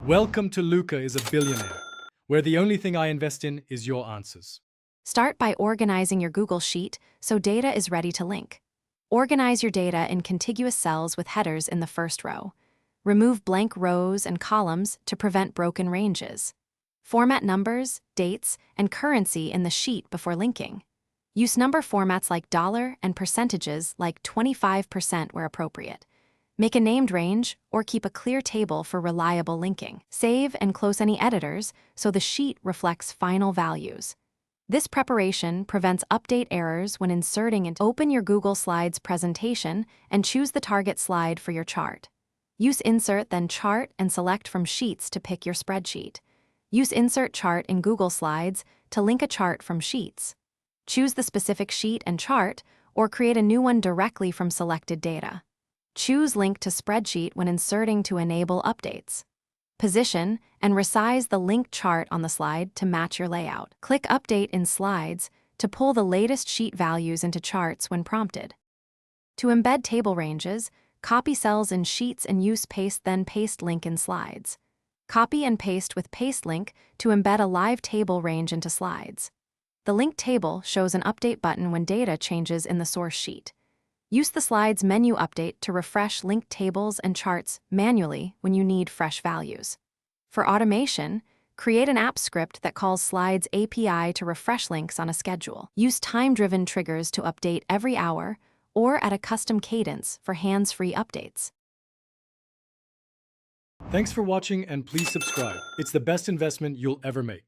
Welcome to Luca is a Billionaire, where the only thing I invest in is your answers. Start by organizing your Google Sheet so data is ready to link. Organize your data in contiguous cells with headers in the first row. Remove blank rows and columns to prevent broken ranges. Format numbers, dates, and currency in the sheet before linking. Use number formats like dollar and percentages like 25% where appropriate. Make a named range or keep a clear table for reliable linking. Save and close any editors so the sheet reflects final values. This preparation prevents update errors when inserting into. Open your Google Slides presentation and choose the target slide for your chart. Use Insert, then Chart, and select from Sheets to pick your spreadsheet. Use Insert Chart in Google Slides to link a chart from Sheets. Choose the specific sheet and chart, or create a new one directly from selected data. Choose Link to Spreadsheet when inserting to enable updates. Position and resize the linked chart on the slide to match your layout. Click Update in Slides to pull the latest sheet values into charts when prompted. To embed table ranges, copy cells in Sheets and use Paste, then Paste Link in Slides. Copy and paste with Paste Link to embed a live table range into Slides. The linked table shows an update button when data changes in the source sheet. Use the Slides menu update to refresh linked tables and charts manually when you need fresh values. For automation, create an app script that calls Slides API to refresh links on a schedule. Use time-driven triggers to update every hour or at a custom cadence for hands-free updates. Thanks for watching and please subscribe. It's the best investment you'll ever make.